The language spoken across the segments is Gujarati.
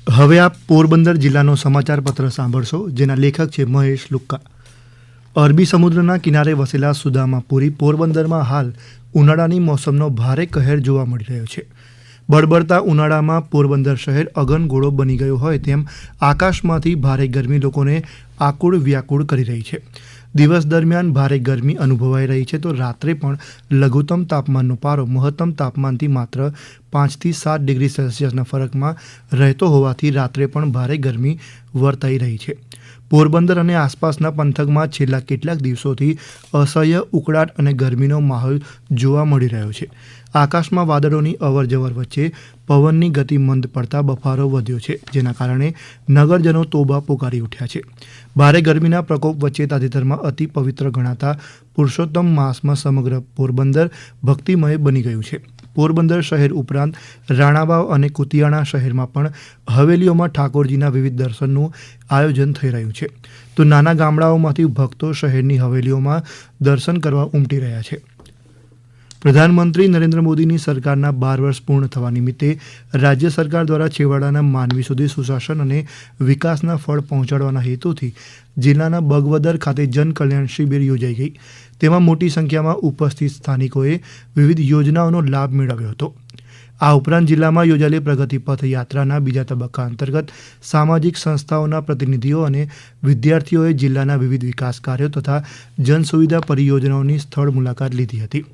હવે આપ પોરબંદર જિલ્લાનો સમાચાર પત્ર સાંભળશો, જેના લેખક છે મહેશ લુક્કા. અરબી સમુદ્રના કિનારે વસેલા સુદામાપુરી પોરબંદરમાં હાલ ઉનાળાની મોસમનો ભારે કહેર જોવા મળી રહ્યો છે. બળબડતા ઉનાળામાં પોરબંદર શહેર અગનગોળો બની ગયો હોય તેમ આકાશમાંથી ભારે ગરમી લોકોને આકુળ વ્યાકુળ કરી રહી છે. દિવસ દરમિયાન ભારે ગરમી અનુભવાઈ રહી છે, તો રાત્રે પણ લઘુત્તમ તાપમાનનો પારો મહત્તમ તાપમાનથી માત્ર 5 થી 7 ડિગ્રી સેલ્સિયસના ફરકમાં રહેતો હોવાથી રાત્રે પણ ભારે ગરમી વર્તાઈ રહી છે. પોરબંદર અને આસપાસના પંથકમાં છેલ્લા કેટલાક દિવસોથી અસહ્ય ઉકળાટ અને ગરમીનો માહોલ જોવા મળી રહ્યો છે. આકાશમાં વાદળોની અવરજવર વચ્ચે પવનની ગતિ મંદ પડતા બફારો વધ્યો છે, જેના કારણે નગરજનો તોબા પોકારી ઉઠ્યા છે. ભારે ગરમીના પ્રકોપ વચ્ચે તાજેતરમાં અતિ પવિત્ર ગણાતા પુરુષોત્તમ માસમાં સમગ્ર પોરબંદર ભક્તિમય બની ગયું છે. પોરબંદર શહેર ઉપરાંત રાણાવાવ અને કુતિયાણા શહેરમાં પણ હવેલીઓમાં ઠાકોરજીના વિવિધ દર્શનનું આયોજન થઈ રહ્યું છે, તો નાના ગામડાઓમાંથી ભક્તો શહેરની હવેલીઓમાં દર્શન કરવા ઉમટી રહ્યા છે. પ્રધાનમંત્રી નરેન્દ્ર મોદીની સરકારના 12 વર્ષ પૂર્ણ થવા નિમિત્તે રાજ્ય સરકાર દ્વારા છેવાડાના માનવી સુધી સુશાસન અને વિકાસના ફળ પહોંચાડવાના હેતુથી જિલ્લાના બગવદર ખાતે જનકલ્યાણ શિબિર યોજાઈ ગઈ. તેમાં મોટી સંખ્યામાં ઉપસ્થિત સ્થાનિકોએ વિવિધ યોજનાઓનો લાભ મેળવ્યો હતો. આ ઉપરાંત જિલ્લામાં યોજાયેલી પ્રગતિ પથ યાત્રાના બીજા તબક્કા અંતર્ગત સામાજિક સંસ્થાઓના પ્રતિનિધિઓ અને વિદ્યાર્થીઓએ જિલ્લાના વિવિધ વિકાસ કાર્યો તથા જનસુવિધા પરિયોજનાઓની સ્થળ મુલાકાત લીધી હતી.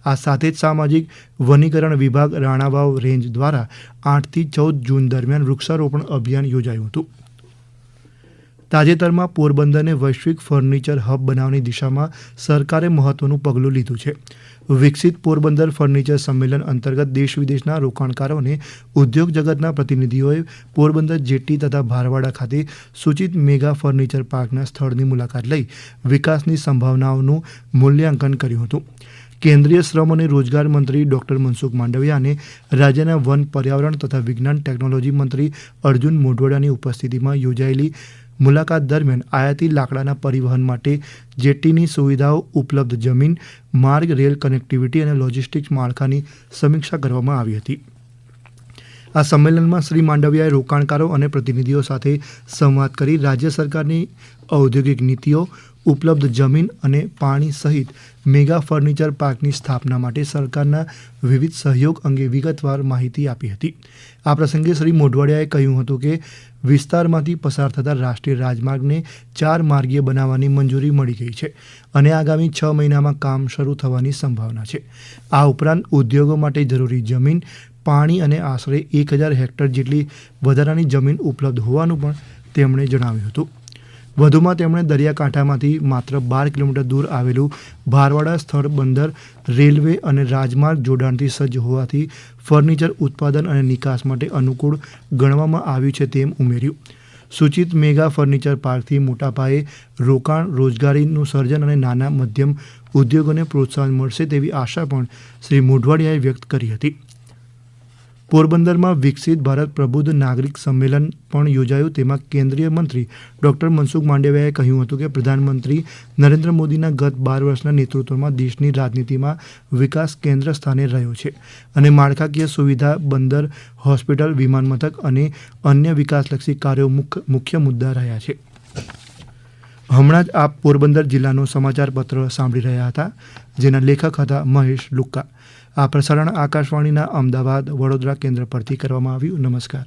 આ સાથે જ સામાજિક વનીકરણ વિભાગ રાણાવાવ રેન્જ દ્વારા 8 થી 14 જૂન દરમિયાન વૃક્ષારોપણ અભિયાન યોજાયું હતું. તાજેતરમાં પોરબંદરને વૈશ્વિક ફર્નિચર હબ બનાવવાની દિશામાં સરકારે મહત્વનું પગલું લીધું છે. વિકસિત પોરબંદર ફર્નિચર સંમેલન અંતર્ગત દેશ વિદેશના રોકાણકારો અને ઉદ્યોગ જગતના પ્રતિનિધિઓએ પોરબંદર જેટી તથા ભારવાડા ખાતે સૂચિત મેગા ફર્નિચર પાર્કના સ્થળની મુલાકાત લઈ વિકાસની સંભાવનાઓનું મૂલ્યાંકન કર્યું હતું. કેન્દ્રીય શ્રમ અને રોજગાર મંત્રી ડૉક્ટર મનસુખ માંડવિયા અને રાજ્યના વન, પર્યાવરણ તથા વિજ્ઞાન ટેકનોલોજી મંત્રી અર્જુન મોઢવાડિયાની ઉપસ્થિતિમાં યોજાયેલી મુલાકાત દરમિયાન આયાતી લાકડાના પરિવહન માટે જેટ્ટીની સુવિધાઓ, ઉપલબ્ધ જમીન, માર્ગ, રેલ કનેક્ટિવિટી અને લોજિસ્ટિક્સ માળખાની સમીક્ષા કરવામાં આવી હતી. આ સંમેલનમાં શ્રી માંડવિયાએ રોકાણકારો અને પ્રતિનિધિઓ સાથે સંવાદ કરી રાજ્ય સરકારની ઔદ્યોગિક નીતિઓ, ઉપલબ્ધ જમીન અને પાણી સહિત મેગા ફર્નિચર પાર્કની સ્થાપના માટે સરકારના વિવિધ સહયોગ અંગે વિગતવાર માહિતી આપી હતી. આ પ્રસંગે શ્રી મોઢવાડિયાએ કહ્યું હતું કે વિસ્તારમાંથી પસાર થતા રાષ્ટ્રીય રાજમાર્ગને 4 માર્ગીય બનાવવાની મંજૂરી મળી ગઈ છે અને આગામી 6 મહિનામાં કામ શરૂ થવાની સંભાવના છે. આ ઉપરાંત ઉદ્યોગો માટે જરૂરી જમીન, પાણી અને આશરે 1000 હેક્ટર જેટલી વધારાની જમીન ઉપલબ્ધ હોવાનું પણ તેમણે જણાવ્યું હતું. વધુમાં તેમણે દરિયાકાંઠામાંથી માત્ર 12 કિલોમીટર દૂર આવેલું ભારવાડા સ્થળ બંદર રેલવે અને રાજમાર્ગ જોડાણથી સજ્જ હોવાથી ફર્નિચર ઉત્પાદન અને નિકાસ માટે અનુકૂળ ગણવામાં આવ્યું છે તેમ ઉમેર્યું. સૂચિત મેગા ફર્નિચર પાર્કથી મોટા પાયે રોકાણ, રોજગારીનું સર્જન અને નાના મધ્યમ ઉદ્યોગોને પ્રોત્સાહન મળશે તેવી આશા પણ શ્રી મોઢવાડિયાએ વ્યક્ત કરી હતી. પોરબંદરમાં વિકસિત ભારત પ્રબુદ્ધ નાગરિક સંમેલન પણ યોજાયું. તેમાં કેન્દ્રીય મંત્રી ડૉક્ટર મનસુખ માંડવિયાએ કહ્યું હતું કે પ્રધાનમંત્રી નરેન્દ્ર મોદીના ગત 12 વર્ષના નેતૃત્વમાં દેશની રાજનીતિમાં વિકાસ કેન્દ્ર સ્થાને રહ્યો છે અને માળખાકીય સુવિધા, બંદર, હોસ્પિટલ, વિમાનમથક અને અન્ય વિકાસલક્ષી કાર્યો મુખ્ય મુદ્દા રહ્યા છે. હમણાં જ આપ પોરબંદર જિલ્લાનો સમાચાર પત્ર સાંભળી રહ્યા હતા, જેના લેખક હતા મહેશ લુક્કા. આ પ્રસારણ આકાશવાણીના અમદાવાદ, વડોદરા કેન્દ્ર પરથી કરવામાં આવ્યું. નમસ્કાર.